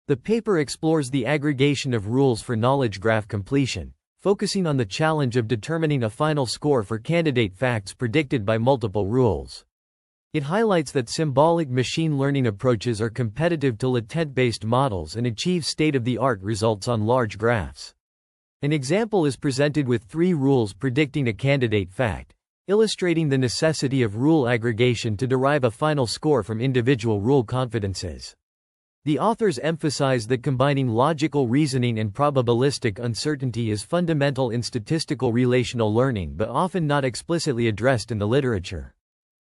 The paper explores the aggregation of rules for knowledge graph completion, focusing on the challenge of determining a final score for candidate facts predicted by multiple rules. It highlights that symbolic machine learning approaches are competitive to latent-based models and achieve state-of-the-art results on large graphs. An example is presented with 3 rules predicting a candidate fact, illustrating the necessity of rule aggregation to derive a final score from individual rule confidences. The authors emphasize that combining logical reasoning and probabilistic uncertainty is fundamental in statistical relational learning but often not explicitly addressed in the literature.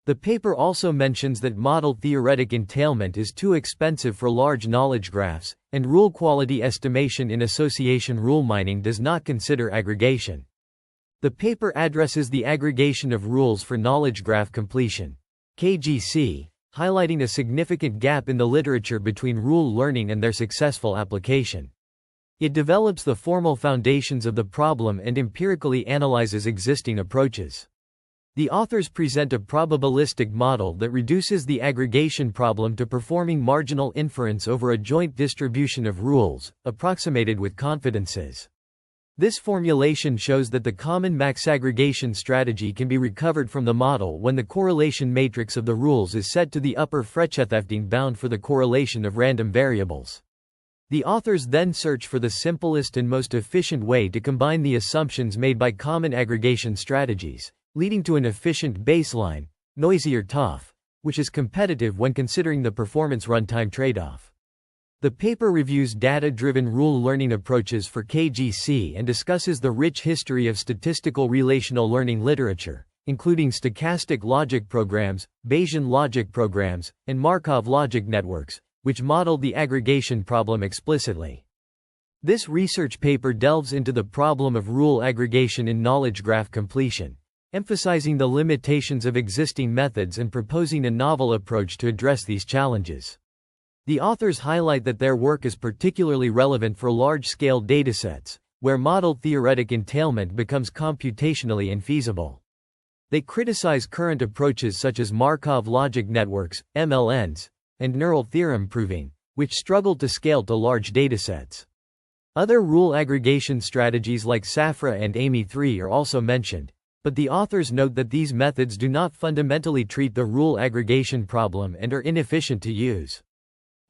The paper also mentions that model theoretic entailment is too expensive for large knowledge graphs, and rule quality estimation in association rule mining does not consider aggregation. The paper addresses the aggregation of rules for knowledge graph completion, KGC, highlighting a significant gap in the literature between rule learning and their successful application. It develops the formal foundations of the problem and empirically analyzes existing approaches. The authors present a probabilistic model that reduces the aggregation problem to performing marginal inference over a joint distribution of rules, approximated with confidences. This formulation shows that the common max-aggregation strategy can be recovered from the model when the correlation matrix of the rules is set to the upper Frechetthefting bound for the correlation of random variables. The authors then search for the simplest and most efficient way to combine the assumptions made by common aggregation strategies, leading to an efficient baseline, noisier TOF, which is competitive when considering the performance runtime trade-off. The paper reviews data-driven rule learning approaches for KGC and discusses the rich history of statistical relational learning literature, including stochastic logic programs, Bayesian logic programs, and Markov logic networks, which model the aggregation problem explicitly. This research paper delves into the problem of rule aggregation in knowledge graph completion, emphasizing the limitations of existing methods and proposing a novel approach to address these challenges. The authors highlight that their work is particularly relevant for large-scale datasets, where model theoretic entailment becomes computationally infeasible. They criticize current approaches such as Markov logic networks, MLNs, and neural theorem proving, which struggle to scale to large datasets. Other rule aggregation strategies like SAFRA and AMI3 are also mentioned, but the authors note that these methods do not fundamentally treat the rule aggregation problem and are inefficient to use.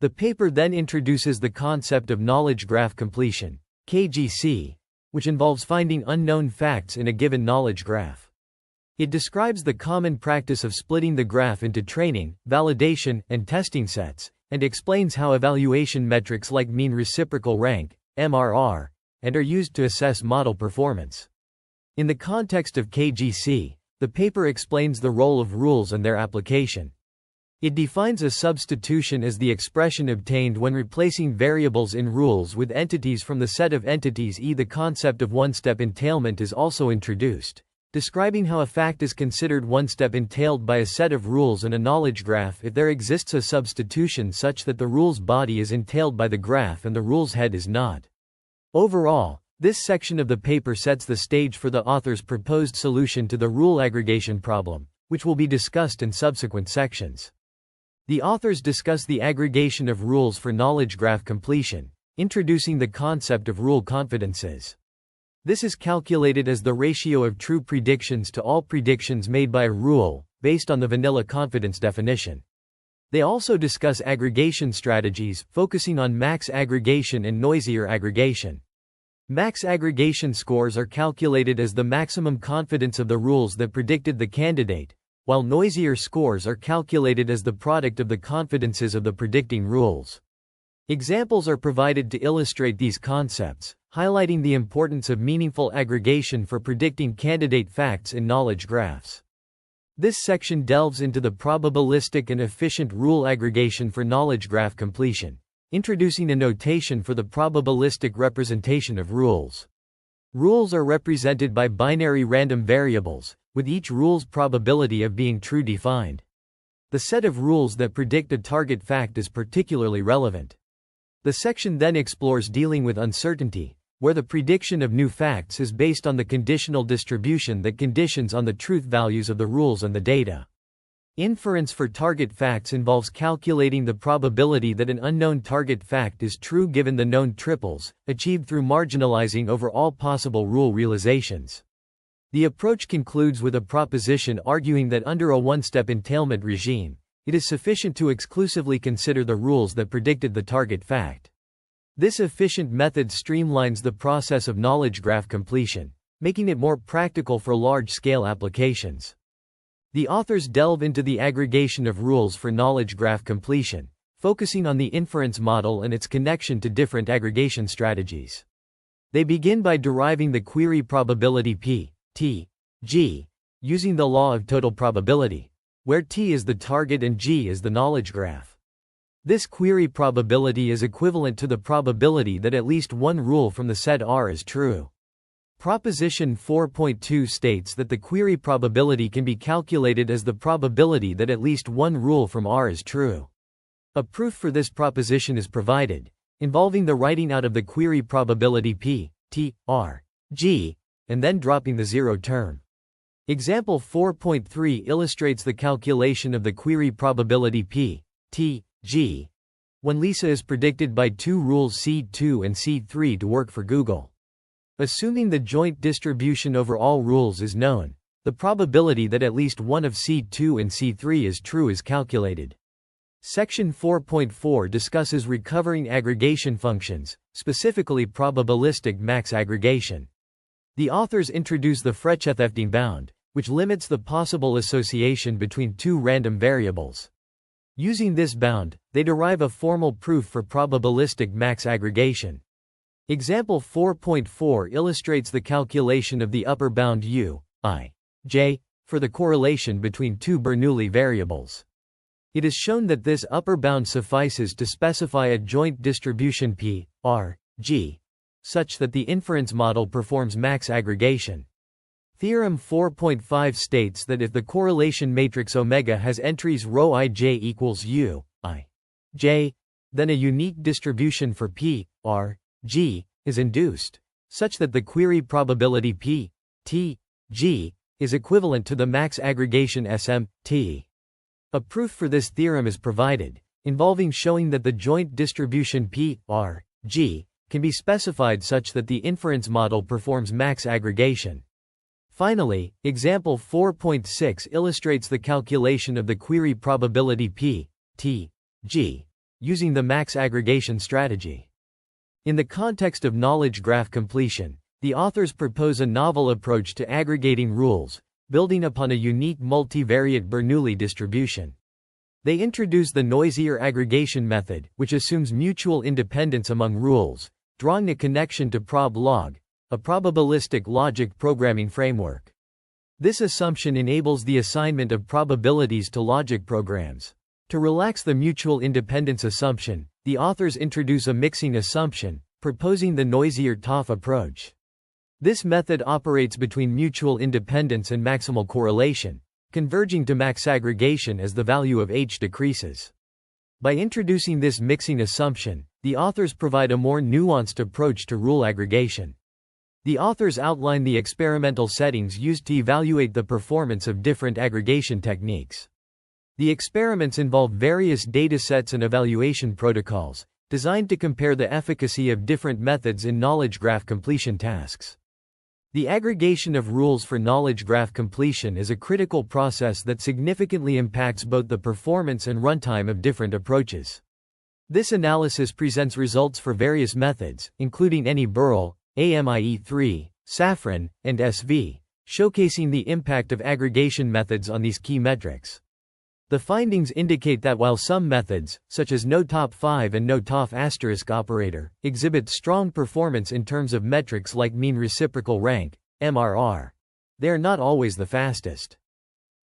The paper then introduces the concept of knowledge graph completion, KGC, which involves finding unknown facts in a given knowledge graph. It describes the common practice of splitting the graph into training, validation, and testing sets, and explains how evaluation metrics like mean reciprocal rank, MRR, and are used to assess model performance. In the context of KGC, the paper explains the role of rules and their application. It defines a substitution as the expression obtained when replacing variables in rules with entities from the set of entities. The concept of one-step entailment is also introduced, describing how a fact is considered one-step entailed by a set of rules in a knowledge graph if there exists a substitution such that the rule's body is entailed by the graph and the rule's head is not. Overall, this section of the paper sets the stage for the author's proposed solution to the rule aggregation problem, which will be discussed in subsequent sections. The authors discuss the aggregation of rules for knowledge graph completion, introducing the concept of rule confidences. This is calculated as the ratio of true predictions to all predictions made by a rule, based on the vanilla confidence definition. They also discuss aggregation strategies, focusing on max aggregation and noisier aggregation. Max aggregation scores are calculated as the maximum confidence of the rules that predicted the candidate, while noisier scores are calculated as the product of the confidences of the predicting rules. Examples are provided to illustrate these concepts, highlighting the importance of meaningful aggregation for predicting candidate facts in knowledge graphs. This section delves into the probabilistic and efficient rule aggregation for knowledge graph completion, introducing a notation for the probabilistic representation of rules. Rules are represented by binary random variables, with each rule's probability of being true defined. The set of rules that predict a target fact is particularly relevant. The section then explores dealing with uncertainty, where the prediction of new facts is based on the conditional distribution that conditions on the truth values of the rules and the data. Inference for target facts involves calculating the probability that an unknown target fact is true given the known triples, achieved through marginalizing over all possible rule realizations. The approach concludes with a proposition arguing that under a one-step entailment regime, it is sufficient to exclusively consider the rules that predicted the target fact. This efficient method streamlines the process of knowledge graph completion, making it more practical for large-scale applications. The authors delve into the aggregation of rules for knowledge graph completion, focusing on the inference model and its connection to different aggregation strategies. They begin by deriving the query probability P, T, G, using the law of total probability, where T is the target and G is the knowledge graph. This query probability is equivalent to the probability that at least one rule from the set R is true. Proposition 4.2 states that the query probability can be calculated as the probability that at least one rule from R is true. A proof for this proposition is provided, involving the writing out of the query probability P, T, R, G, and then dropping the zero term. Example 4.3 illustrates the calculation of the query probability P, T, G, when Lisa is predicted by two rules seed2 and seed3 to work for Google. Assuming the joint distribution over all rules is known, the probability that at least one of seed2 and seed3 is true is calculated. Section 4.4 discusses recovering aggregation functions, specifically probabilistic Max-aggregation. The authors introduce the Frechetefting bound, which limits the possible association between two random variables. Using this bound, they derive a formal proof for probabilistic Max-aggregation. Example 4.4 illustrates the calculation of the upper bound U, I, J, for the correlation between two Bernoulli variables. It is shown that this upper bound suffices to specify a joint distribution P, R, G, such that the inference model performs max aggregation. Theorem 4.5 states that if the correlation matrix omega has entries ρ ij equals U, I, J, then a unique distribution for P, R, G, is induced, such that the query probability P, T, G, is equivalent to the max aggregation SM, T. A proof for this theorem is provided, involving showing that the joint distribution P, R, G, can be specified such that the inference model performs max aggregation. Finally, example 4.6 illustrates the calculation of the query probability P, T, G, using the max aggregation strategy. In the context of knowledge graph completion, the authors propose a novel approach to aggregating rules, building upon a unique multivariate Bernoulli distribution. They introduce the noisier aggregation method, which assumes mutual independence among rules, drawing a connection to prob-log, a probabilistic logic programming framework. This assumption enables the assignment of probabilities to logic programs. To relax the mutual independence assumption, the authors introduce a mixing assumption, proposing the noisier TOF approach. This method operates between mutual independence and maximal correlation, converging to max aggregation as the value of H decreases. By introducing this mixing assumption, the authors provide a more nuanced approach to rule aggregation. The authors outline the experimental settings used to evaluate the performance of different aggregation techniques. The experiments involve various datasets and evaluation protocols, designed to compare the efficacy of different methods in knowledge graph completion tasks. The aggregation of rules for knowledge graph completion is a critical process that significantly impacts both the performance and runtime of different approaches. This analysis presents results for various methods, including Burrell, AMIE3, Safran, and SV, showcasing the impact of aggregation methods on these key metrics. The findings indicate that while some methods, such as no-top5 and no-top** operator, exhibit strong performance in terms of metrics like mean reciprocal rank, MRR, they are not always the fastest.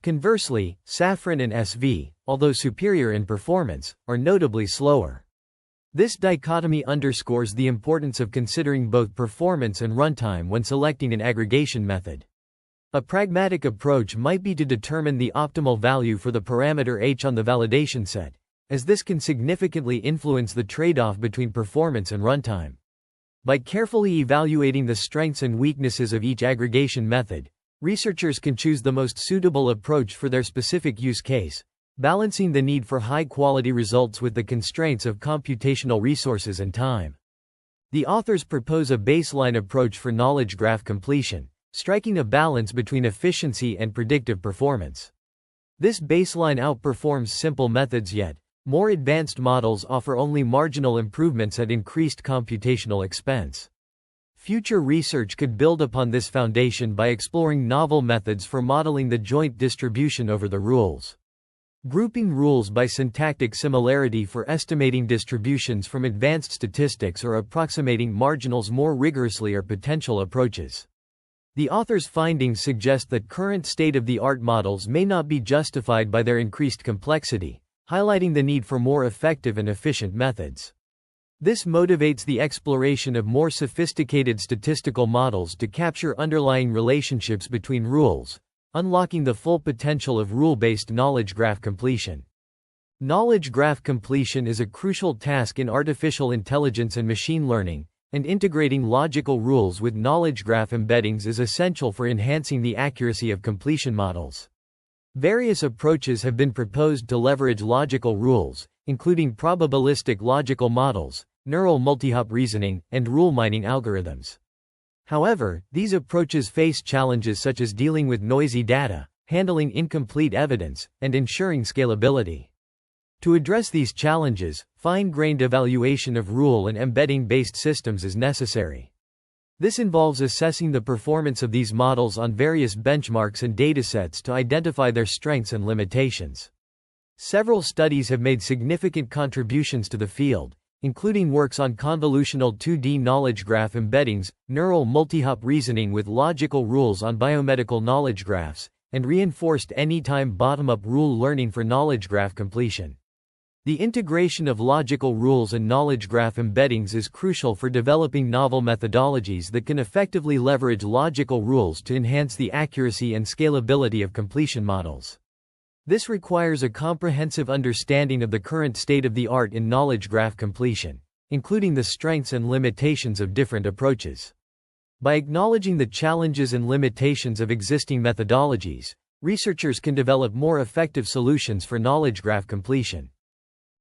Conversely, Safran and SV, although superior in performance, are notably slower. This dichotomy underscores the importance of considering both performance and runtime when selecting an aggregation method. A pragmatic approach might be to determine the optimal value for the parameter H on the validation set, as this can significantly influence the trade-off between performance and runtime. By carefully evaluating the strengths and weaknesses of each aggregation method, Researchers can choose the most suitable approach for their specific use case, balancing the need for high-quality results with the constraints of computational resources and time. The authors propose a baseline approach for knowledge graph completion, striking a balance between efficiency and predictive performance. This baseline outperforms simple methods, yet more advanced models offer only marginal improvements at increased computational expense. Future research could build upon this foundation by exploring novel methods for modeling the joint distribution over the rules. Grouping rules by syntactic similarity for estimating distributions from advanced statistics or approximating marginals more rigorously are potential approaches. The author's findings suggest that current state-of-the-art models may not be justified by their increased complexity, highlighting the need for more effective and efficient methods. This motivates the exploration of more sophisticated statistical models to capture underlying relationships between rules, unlocking the full potential of rule-based knowledge graph completion. Knowledge graph completion is a crucial task in artificial intelligence and machine learning, and integrating logical rules with knowledge graph embeddings is essential for enhancing the accuracy of completion models. Various approaches have been proposed to leverage logical rules, including probabilistic logical models, neural multihop reasoning, and rule mining algorithms. However, these approaches face challenges such as dealing with noisy data, handling incomplete evidence, and ensuring scalability. To address these challenges, fine-grained evaluation of rule and embedding-based systems is necessary. This involves assessing the performance of these models on various benchmarks and datasets to identify their strengths and limitations. Several studies have made significant contributions to the field, including works on convolutional 2D knowledge graph embeddings, neural multihop reasoning with logical rules on biomedical knowledge graphs, and reinforced anytime bottom-up rule learning for knowledge graph completion. The integration of logical rules and knowledge graph embeddings is crucial for developing novel methodologies that can effectively leverage logical rules to enhance the accuracy and scalability of completion models. This requires a comprehensive understanding of the current state-of-the-art in knowledge graph completion, including the strengths and limitations of different approaches. By acknowledging the challenges and limitations of existing methodologies, researchers can develop more effective solutions for knowledge graph completion.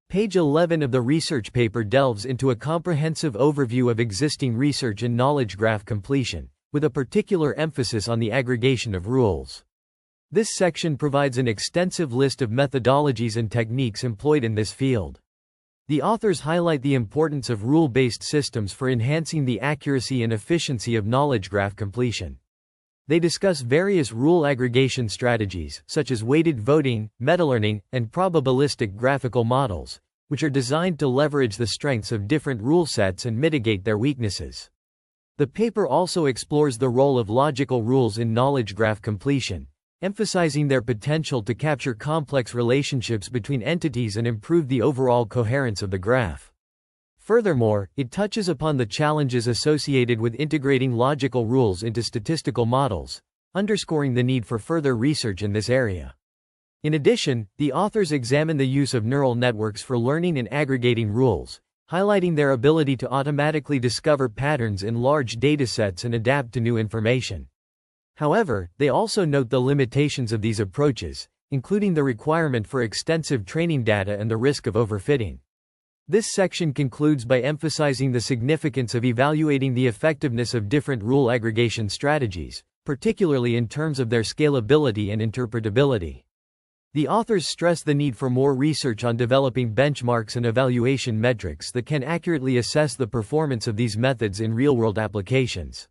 Page 11 of the research paper delves into a comprehensive overview of existing research in knowledge graph completion, with a particular emphasis on the aggregation of rules. This section provides an extensive list of methodologies and techniques employed in this field. The authors highlight the importance of rule-based systems for enhancing the accuracy and efficiency of knowledge graph completion. They discuss various rule aggregation strategies, such as weighted voting, metalearning, and probabilistic graphical models, which are designed to leverage the strengths of different rule sets and mitigate their weaknesses. The paper also explores the role of logical rules in knowledge graph completion, emphasizing their potential to capture complex relationships between entities and improve the overall coherence of the graph. Furthermore, it touches upon the challenges associated with integrating logical rules into statistical models, underscoring the need for further research in this area. In addition, the authors examine the use of neural networks for learning and aggregating rules, highlighting their ability to automatically discover patterns in large datasets and adapt to new information. However, they also note the limitations of these approaches, including the requirement for extensive training data and the risk of overfitting. This section concludes by emphasizing the significance of evaluating the effectiveness of different rule aggregation strategies, particularly in terms of their scalability and interpretability. The authors stress the need for more research on developing benchmarks and evaluation metrics that can accurately assess the performance of these methods in real-world applications.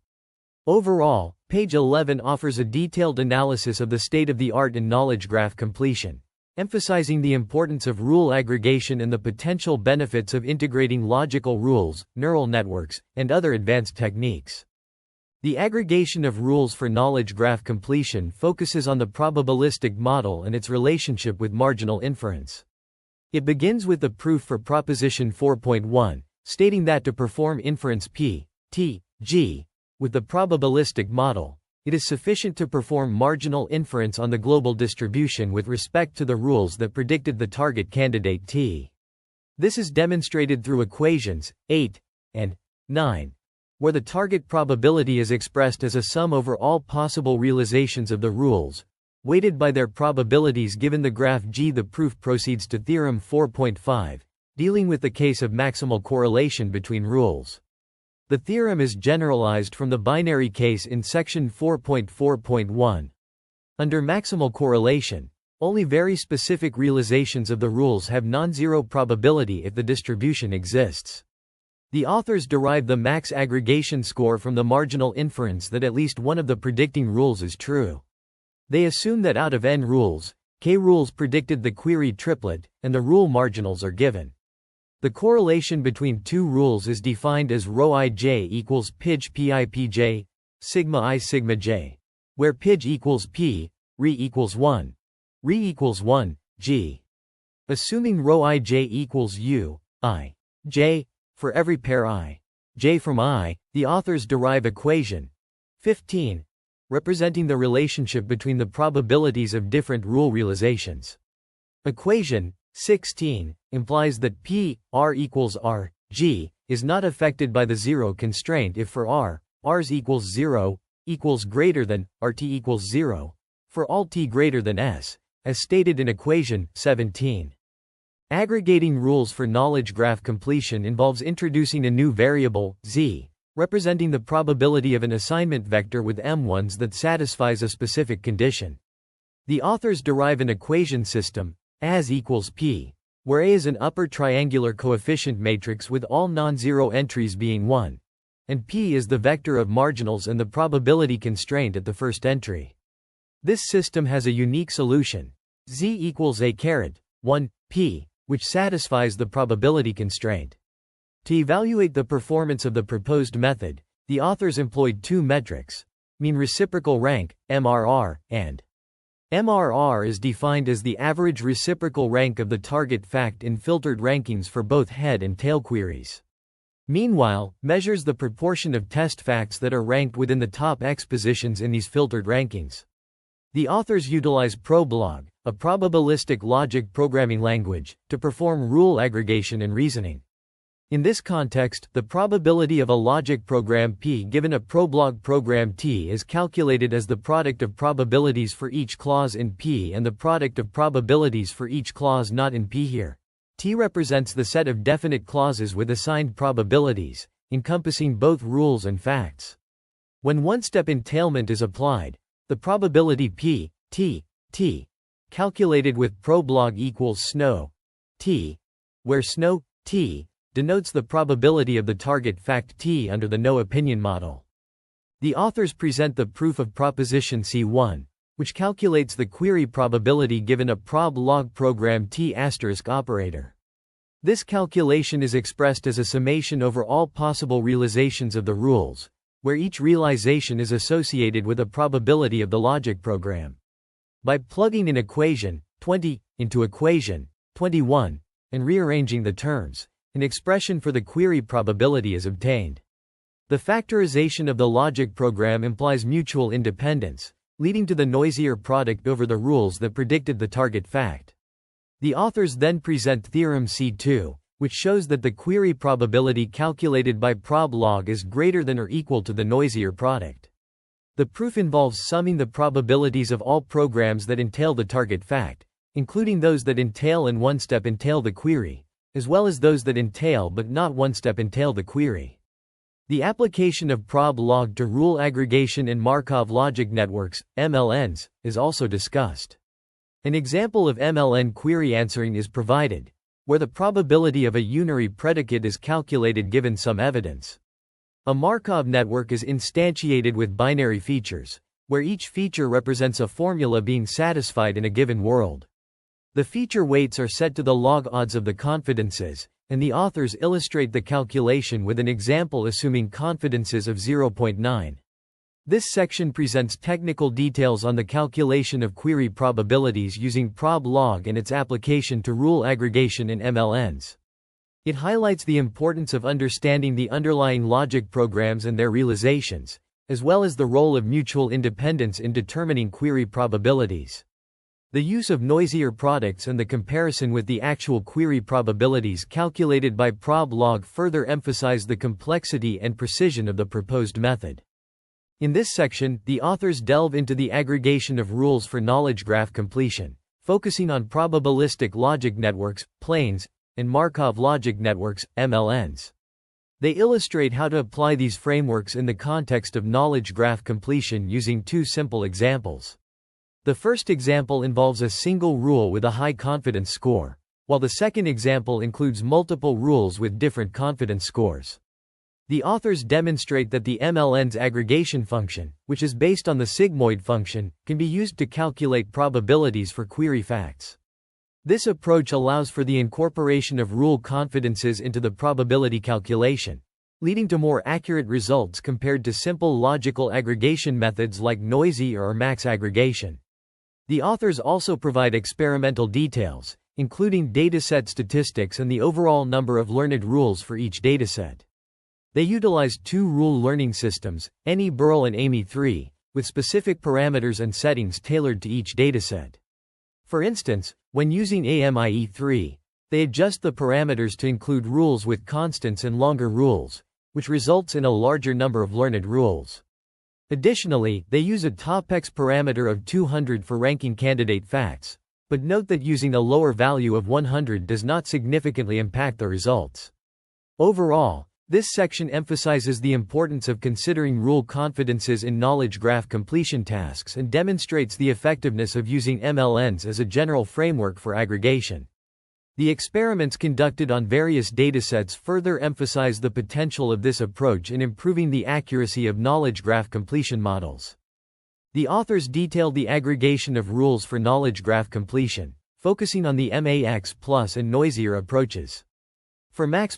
Overall, page 11 offers a detailed analysis of the state-of-the-art in knowledge graph completion, emphasizing the importance of rule aggregation and the potential benefits of integrating logical rules, neural networks, and other advanced techniques. The aggregation of rules for knowledge graph completion focuses on the probabilistic model and its relationship with marginal inference. It begins with the proof for proposition 4.1, stating that to perform inference P, T, G, with the probabilistic model, it is sufficient to perform marginal inference on the global distribution with respect to the rules that predicted the target candidate T. This is demonstrated through equations 8 and 9. where the target probability is expressed as a sum over all possible realizations of the rules, weighted by their probabilities given the graph G. The proof proceeds to theorem 4.5, dealing with the case of maximal correlation between rules. The theorem is generalized from the binary case in section 4.4.1. Under maximal correlation, only very specific realizations of the rules have non-zero probability if the distribution exists. The authors derive the Max-aggregation score from the marginal inference that at least one of the predicting rules is true. They assume that out of n rules, k rules predicted the query triplet, and the rule marginals are given. The correlation between two rules is defined as ρij equals pij pi pj, sigma I sigma j, where pij equals p, re equals 1, re equals 1, g. Assuming ρij equals u, I, j, for every pair I, j from I, the authors derive equation 15, representing the relationship between the probabilities of different rule realizations. Equation 16 implies that P, R equals R, G, is not affected by the zero constraint if for R, Rs equals 0, equals greater than, RT equals 0, for all t greater than S, as stated in equation 17. Aggregating rules for knowledge graph completion involves introducing a new variable, Z, representing the probability of an assignment vector with m1s that satisfies a specific condition. The authors derive an equation system, as equals P, where A is an upper triangular coefficient matrix with all non-zero entries being 1, and P is the vector of marginals and the probability constraint at the first entry. This system has a unique solution, Z equals A caret 1, P, which satisfies the probability constraint. To evaluate the performance of the proposed method, the authors employed two metrics, mean reciprocal rank, MRR, and MRR is defined as the average reciprocal rank of the target fact in filtered rankings for both head and tail queries. Meanwhile, measures the proportion of test facts that are ranked within the top X positions in these filtered rankings. The authors utilize ProbLog, a probabilistic logic programming language, to perform rule aggregation and reasoning. In this context, the probability of a logic program P given a ProbLog program T is calculated as the product of probabilities for each clause in P and the product of probabilities for each clause not in P. Here, T represents the set of definite clauses with assigned probabilities, encompassing both rules and facts. When one-step entailment is applied, the probability P, T, T, calculated with ProbLog equals snow, T, where snow, T, denotes the probability of the target fact T under the no-opinion model. The authors present the proof of proposition C1, which calculates the query probability given a prob-log program T** operator. This calculation is expressed as a summation over all possible realizations of the rules, where each realization is associated with a probability of the logic program. By plugging in equation 20 into equation 21 and rearranging the terms, an expression for the query probability is obtained. The factorization of the logic program implies mutual independence, leading to the noisier product over the rules that predicted the target fact. The authors then present theorem C2, which shows that the query probability calculated by prob-log is greater than or equal to the noisier product. The proof involves summing the probabilities of all programs that entail the target fact, including those that entail and one-step entail the query, as well as those that entail but not one-step entail the query. The application of prob-log to rule aggregation in Markov logic networks, MLNs, is also discussed. An example of MLN query answering is provided, where the probability of a unary predicate is calculated given some evidence. A Markov network is instantiated with binary features, where each feature represents a formula being satisfied in a given world. The feature weights are set to the log odds of the confidences, and the authors illustrate the calculation with an example assuming confidences of 0.9. This section presents technical details on the calculation of query probabilities using prob-log and its application to rule aggregation in MLNs. It highlights the importance of understanding the underlying logic programs and their realizations, as well as the role of mutual independence in determining query probabilities. The use of noisier products and the comparison with the actual query probabilities calculated by prob-log further emphasize the complexity and precision of the proposed method. In this section, the authors delve into the aggregation of rules for knowledge graph completion, focusing on probabilistic logic networks, planes, and Markov logic networks, MLNs. They illustrate how to apply these frameworks in the context of knowledge graph completion using two simple examples. The first example involves a single rule with a high confidence score, while the second example includes multiple rules with different confidence scores. The authors demonstrate that the MLN's aggregation function, which is based on the sigmoid function, can be used to calculate probabilities for query facts. This approach allows for the incorporation of rule confidences into the probability calculation, leading to more accurate results compared to simple logical aggregation methods like noisy or Max-aggregation. The authors also provide experimental details, including dataset statistics and the overall number of learned rules for each dataset. They utilize two rule learning systems, AnyBurl and AMI3, with specific parameters and settings tailored to each dataset. For instance, when using AMIE3, they adjust the parameters to include rules with constants and longer rules, which results in a larger number of learned rules. Additionally, they use a TOPEX parameter of 200 for ranking candidate facts, but note that using a lower value of 100 does not significantly impact the results. Overall, this section emphasizes the importance of considering rule confidences in knowledge graph completion tasks and demonstrates the effectiveness of using MLNs as a general framework for aggregation. The experiments conducted on various datasets further emphasize the potential of this approach in improving the accuracy of knowledge graph completion models. The authors detailed the aggregation of rules for knowledge graph completion, focusing on the MAX+ and noisier approaches. For Max+,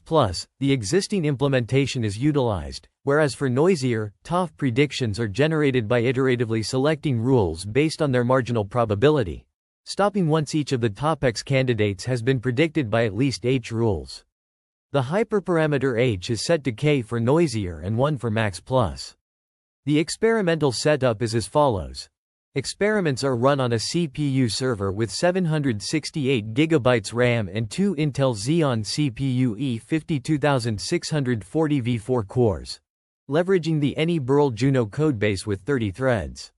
the existing implementation is utilized, whereas for noisier, TOF predictions are generated by iteratively selecting rules based on their marginal probability, stopping once each of the TOPEX candidates has been predicted by at least H rules. The hyperparameter H is set to K for noisier and 1 for Max+. The experimental setup is as follows. Experiments are run on a CPU server with 768 GB RAM and two Intel Xeon CPU E52640 V4 cores, leveraging the AnyBurl Juno codebase with 30 threads.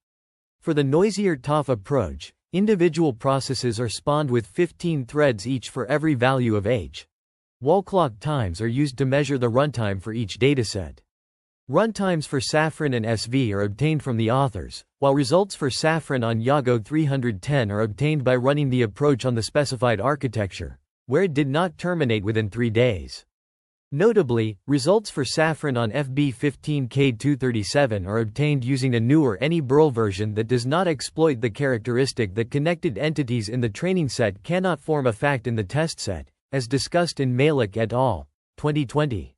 For the noisier TOF approach, individual processes are spawned with 15 threads each for every value of H. Wall clock times are used to measure the runtime for each dataset. Runtimes for Safran and SV are obtained from the authors, while results for Safran on Yago 310 are obtained by running the approach on the specified architecture, where it did not terminate within 3 days. Notably, results for Safran on FB15K237 are obtained using a newer AnyBurl version that does not exploit the characteristic that connected entities in the training set cannot form a fact in the test set, as discussed in Meilicke et al. 2020.